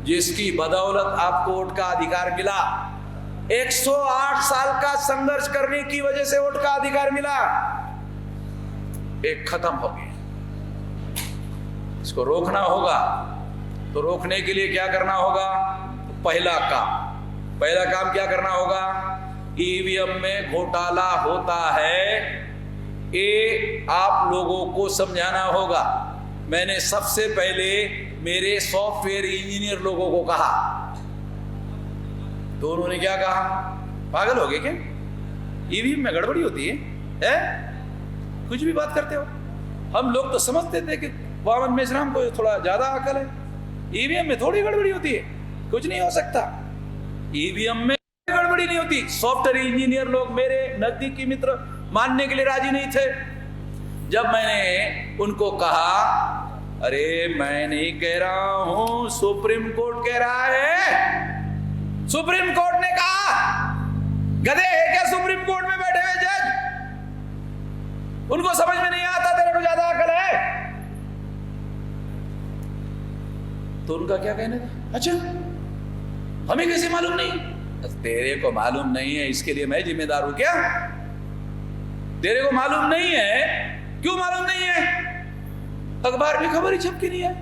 जिसकी बदौलत आपको वोट का अधिकार मिला। 108 साल का संघर्ष करने की वजह से वोट का अधिकार मिला, एक खत्म हो गया। इसको रोकना होगा, तो रोकने के लिए क्या करना होगा? पहला काम क्या करना होगा? ईवीएम में घोटाला होता है, ये आप लोगों को समझाना होगा। मैंने सबसे पहले मेरे सॉफ्टवेयर इंजीनियर लोगों को कहा, तो उन्होंने क्या कहा? पागल हो गए क्या? ईवीएम में गड़बड़ी होती है? कुछ भी बात करते हो। हम लोग तो समझते थे कि वामन मेश्राम को थोड़ा ज्यादा अकल है, ईवीएम में थोड़ी गड़बड़ी होती है, कुछ नहीं हो सकता। ईवीएम में गड़बड़ी नहीं होती। सॉफ्टवेयर इंजीनियर लोग मेरे नजदीकी मित्र मानने के लिए राजी नहीं थे। जब मैंने उनको कहा, अरे मैं नहीं कह रहा हूं, सुप्रीम कोर्ट कह रहा है। सुप्रीम कोर्ट ने कहा, गधे है क्या सुप्रीम कोर्ट में बैठे हुए जज? उनको समझ में नहीं आता, तेरे को ज्यादा अकल है। तो उनका क्या कहना था? अच्छा हमें कैसे मालूम नहीं? तेरे को मालूम नहीं है इसके लिए मैं जिम्मेदार हूं क्या? तेरे को मालूम नहीं है, क्यों मालूम नहीं है? अखबार में खबर ही छपकी नहीं है,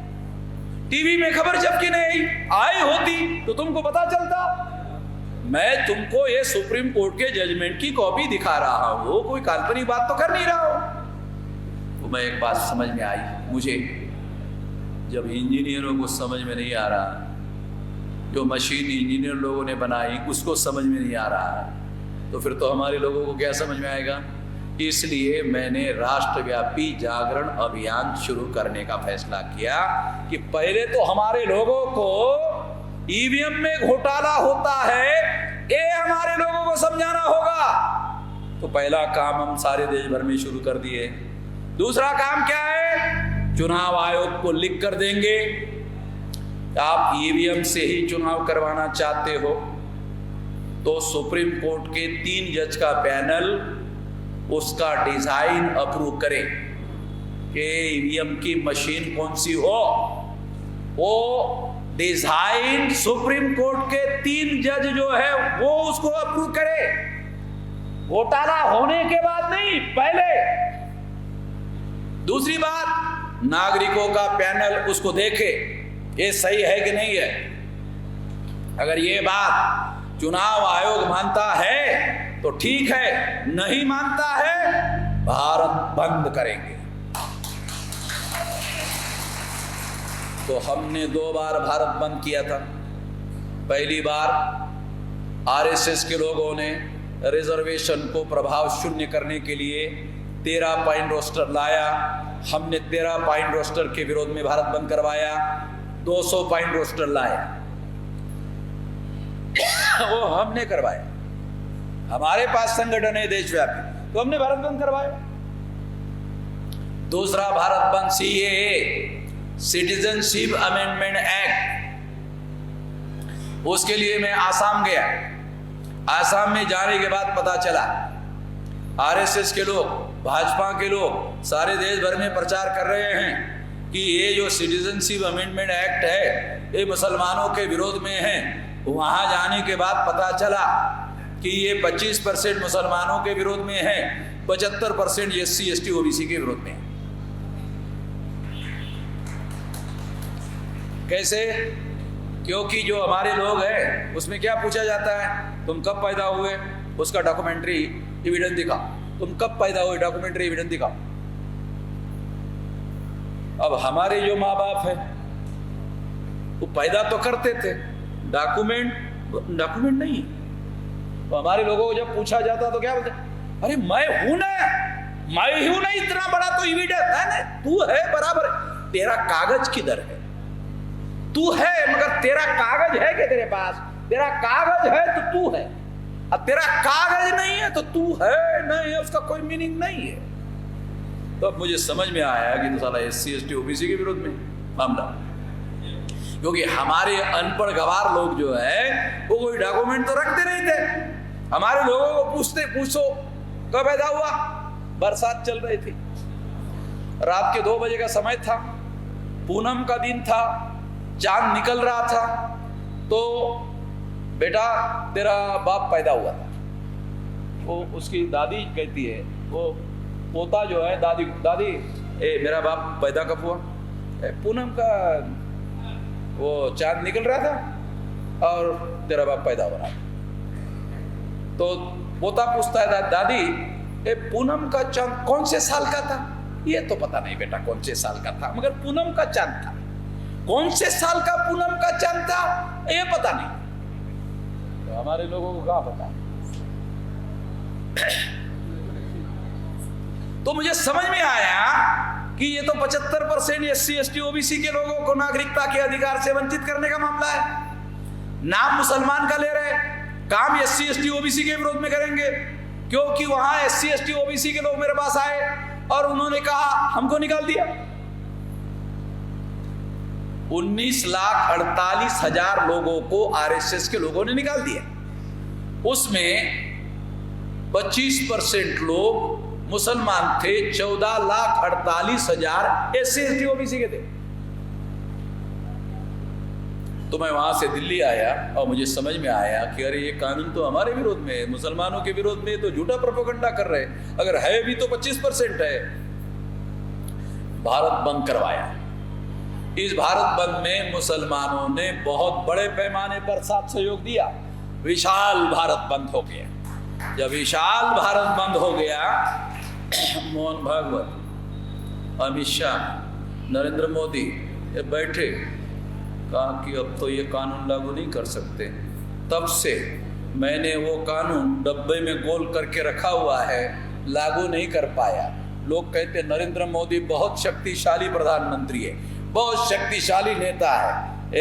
टीवी में खबर छपकी नहीं, आई होती तो तुमको पता चलता। मैं तुमको ये सुप्रीम कोर्ट के जजमेंट की कॉपी दिखा रहा हूं, कोई काल्पनिक बात तो कर नहीं रहा हूं। तो मैं एक बात समझ में आई मुझे, जब इंजीनियरों को समझ में नहीं आ रहा, जो मशीन इंजीनियर लोगों ने बनाई उसको समझ में नहीं आ रहा, तो फिर तो हमारे लोगों को क्या समझ में आएगा। इसलिए मैंने राष्ट्रव्यापी जागरण अभियान शुरू करने का फैसला किया कि पहले तो हमारे लोगों को ईवीएम में घोटाला होता है ये हमारे लोगों को समझाना होगा। तो पहला काम हम सारे देश भर में शुरू कर दिए। दूसरा काम क्या है, चुनाव आयोग को लिख कर देंगे, आप ईवीएम से ही चुनाव करवाना चाहते हो तो सुप्रीम कोर्ट के 3 जज का पैनल उसका डिजाइन अप्रूव करे कि ईवीएम की मशीन कौन सी हो। वो डिजाइन सुप्रीम कोर्ट के 3 जज जो है वो उसको अप्रूव करे, घोटाला होने के बाद नहीं, पहले। दूसरी बात, नागरिकों का पैनल उसको देखे ये सही है कि नहीं है। अगर ये बात चुनाव आयोग मानता है तो ठीक है, नहीं मानता है भारत बंद करेंगे। तो हमने 2 बार भारत बंद किया था। पहली बार आरएसएस के लोगों ने रिजर्वेशन को प्रभाव शून्य करने के लिए 13 पॉइंट रोस्टर लाया। हमने 13 पॉइंट रोस्टर के विरोध में भारत बंद करवाया, 200 पॉइंट रोस्टर लाया वो हमने करवाया। हमारे पास संगठन है देशव्यापी, तो हमने भारत बंद करवाया। दूसरा भारत बंद सीएए, सिटीजनशिप अमेंडमेंट एक्ट, उसके लिए मैं आसाम गया। आसाम में जाने के बाद पता चला आरएसएस के लोग, भाजपा के लोग सारे देश भर में प्रचार कर रहे हैं कि ये जो सिटीजनशिप अमेंडमेंट एक्ट है ये मुसलमानों के विरोध में है। वहां जाने के बाद पता चला कि ये 25% मुसलमानों के विरोध में है, 75% SC ST OBC के विरोध में है। कैसे? क्योंकि जो हमारे लोग हैं उसमें क्या पूछा जाता है, तुम कब पैदा हुए, उसका डॉक्यूमेंट्री एविडेंस दिखाओ। तुम कब पैदा हुए, डॉक्यूमेंट्री एविडेंस दिखाओ। अब हमारे जो माँ बाप है वो पैदा तो करते थे, डॉक्यूमेंट नहीं। तो हमारे लोगों को जब पूछा जाता तो क्या बोलते, अरे मैं हूं ना, मैं ही हूं ना, इतना बड़ा तो एविडेंस है ना, तू है बराबर, तेरा कागज किधर है? तू है मगर तेरा कागज है कि तेरे पास? तेरा कागज है तो तू है, अब तेरा कागज नहीं है तो तू है नहीं है, उसका कोई मीनिंग नहीं है। तो अब मुझे समझ में आया कि तो साला SC ST OBC के विरोध में मामला, क्योंकि हमारे अनपढ़ गवार लोग जो है वो कोई डॉक्यूमेंट तो रखते नहीं थे। हमारे लोगों को पूछो कब पैदा हुआ, बरसात चल रही थी, रात के 2 बजे का समय था, पूनम का दिन था, चांद निकल रहा था, तो बेटा तेरा बाप पैदा हुआ था। वो उसकी दादी कहती है, वो पोता जो है, दादी मेरा बाप पैदा कब हुआ? पूनम का वो चांद निकल रहा था और तेरा बाप पैदा हो रहा था। तो पोता पूछता है दादी पूनम का चांद कौन से साल का था? ये तो पता नहीं बेटा कौन से साल का था, मगर पूनम का चांद था। कौन से साल का पूनम का चांद था ये पता नहीं। तो हमारे लोगों को कहाँ पता? तो मुझे समझ में आया कि ये तो 75% SC ST OBC के लोगों को नागरिकता के अधिकार से वंचित करने का मामला है। नाम मुसलमान का ले रहे, काम SC ST OBC के विरोध में करेंगे, क्योंकि वहां SC ST OBC के लोग मेरे पास आए और उन्होंने कहा हमको निकाल दिया। 19,48,000 लोगों को RSS के लोगों ने निकाल दिया। उसमें 25% लोग मुसलमान थे, 14,48,000 SC ST OBC के थे। तो मैं वहां से दिल्ली आया और मुझे समझ में आया कि अरे ये कानून तो हमारे विरोध में है, मुसलमानों के विरोध में, तो झूठा प्रोपेगेंडा कर रहे हैं। अगर है भी तो 25% है। भारत बंद करवाया। इस भारत बंद में मुसलमानों ने बहुत बड़े पैमाने पर साथ सहयोग दिया। विशाल भारत बंद हो गया। जब विशाल भारत बंद हो गया, मोहन भागवत, अमित शाह, नरेंद्र मोदी, ये बैठे, कहा कि अब तो ये कानून लागू नहीं कर सकते। तब से मैंने वो कानून डब्बे में गोल करके रखा हुआ है, लागू नहीं कर पाया। लोग कहते नरेंद्र मोदी बहुत शक्तिशाली प्रधानमंत्री है, बहुत शक्तिशाली नेता है।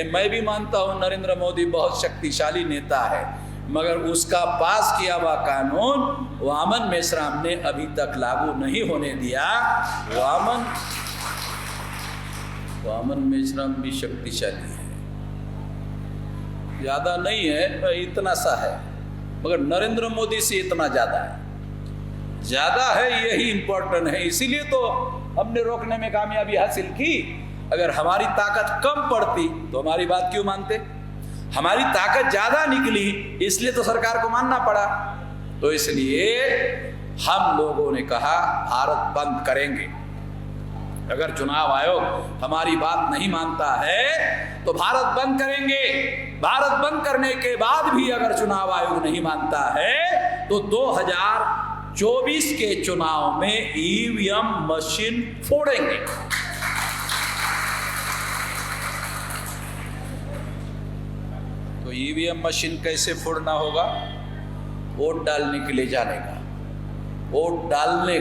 मैं भी मानता हूँ नरेंद्र मोदी बहुत शक्तिशाली नेता है, मगर उसका पास किया हुआ कानून वामन मेश्राम ने अभी तक लागू नहीं होने दिया। वामन मेश्राम भी शक्तिशाली है, ज्यादा नहीं है, इतना सा है, मगर नरेंद्र मोदी से इतना ज्यादा है, यही इंपॉर्टेंट है। इसीलिए तो हमने रोकने में कामयाबी हासिल की। अगर हमारी ताकत कम पड़ती तो हमारी बात क्यों मानते? हमारी ताकत ज्यादा निकली, इसलिए तो सरकार को मानना पड़ा। तो इसलिए हम लोगों ने कहा भारत बंद करेंगे। अगर चुनाव आयोग हमारी बात नहीं मानता है तो भारत बंद करेंगे। भारत बंद करने के बाद भी अगर चुनाव आयोग नहीं मानता है तो 2024 के चुनाव में ईवीएम मशीन फोड़ेंगे। तो ईवीएम मशीन कैसे फोड़ना होगा? वोट डालने के लिए जाने का, वोट डालने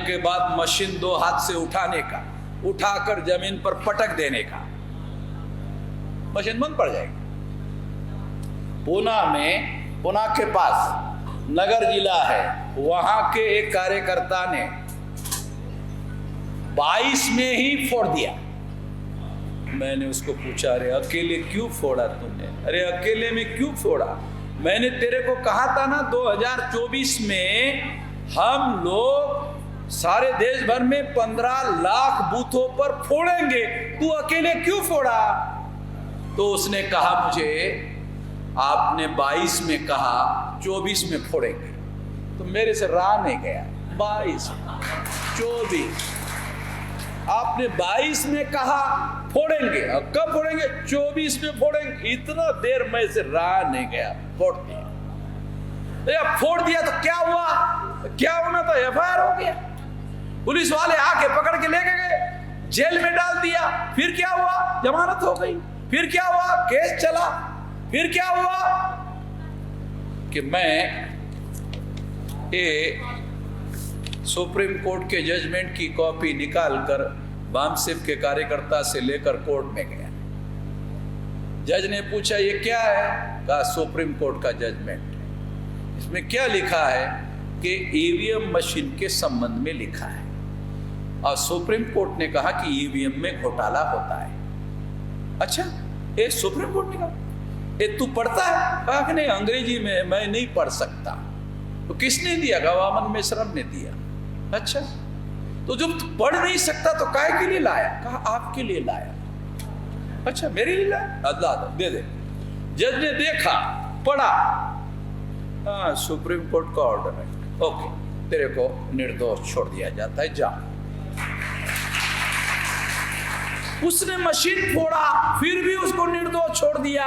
के बाद मशीन 2 हाथ से उठाने का, उठाकर जमीन पर पटक देने का, मशीन बंद पड़ जाएगी। पुणे के पास नगर जिला है, वहां के एक कार्यकर्ता ने 22 में ही फोड़ दिया। मैंने उसको पूछा, अरे अकेले क्यों फोड़ा तुमने? अरे अकेले में क्यों फोड़ा? मैंने तेरे को कहा था ना 2024 में हम लोग सारे देश भर में 15 लाख बूथों पर फोड़ेंगे, तू अकेले क्यों फोड़ा? तो उसने कहा मुझे आपने 22 में कहा 24 में फोड़ेंगे, तो मेरे से रहा नहीं गया। 22 24 आपने 22 में कहा फोड़ेंगे, अब कब फोड़ेंगे? 24 में फोड़ेंगे। इतना देर में से रहा नहीं गया, फोड़ दिया। फोड़ दिया तो क्या हुआ? क्या होना था? एफआईआर हो गया, पुलिस वाले आके पकड़ के लेके गए, जेल में डाल दिया। फिर क्या हुआ? जमानत हो गई। फिर क्या हुआ? केस चला। फिर क्या हुआ कि मैं सुप्रीम कोर्ट के जजमेंट की कॉपी निकालकर वामसिफ के कार्यकर्ता से लेकर कोर्ट में गया। जज ने पूछा ये क्या है? कहा सुप्रीम कोर्ट का जजमेंट। इसमें क्या लिखा है कि ईवीएम मशीन के संबंध में लिखा है, और सुप्रीम कोर्ट ने कहा कि ईवीएम में घोटाला होता है। अच्छा, ये सुप्रीम कोर्ट ने कहा, ये तू पढ़ता है? कहा कि नहीं, अंग्रेजी में मैं नहीं पढ़ सकता। तो किसने दिया? वामन मेश्राम ने दिया। अच्छा, तो जब तू पढ़ नहीं सकता तो काहे के लिए लाया? कहा आपके लिए लाया। अच्छा, मेरे लिए लाया? अल्लाह दे दे। जज ने देखा, पढ़ा, हाँ सुप्रीम कोर्ट का ऑर्डर है, ओके, तेरे को निर्दोष छोड़ दिया जाता है, जा। उसने मशीन फोड़ा, फिर भी उसको निर्दोष छोड़ दिया।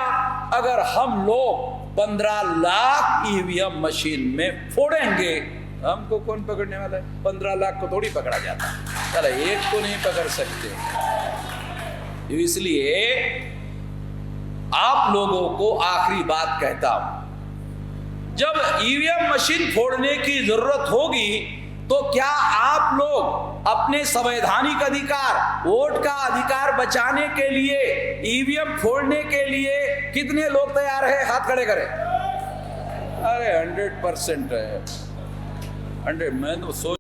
अगर हम लोग 15 लाख ईवीएम मशीन में फोड़ेंगे, हमको कौन पकड़ने वाला है? 15 लाख को थोड़ी पकड़ा जाता, चलो एक को नहीं पकड़ सकते। इसलिए आप लोगों को आखिरी बात कहता हूं, जब ईवीएम मशीन फोड़ने की जरूरत होगी तो क्या आप लोग अपने संवैधानिक अधिकार, वोट का अधिकार बचाने के लिए, ईवीएम फोड़ने के लिए कितने लोग तैयार हैं? हाथ खड़े करें। अरे 100% है, 100। मैं तो सोच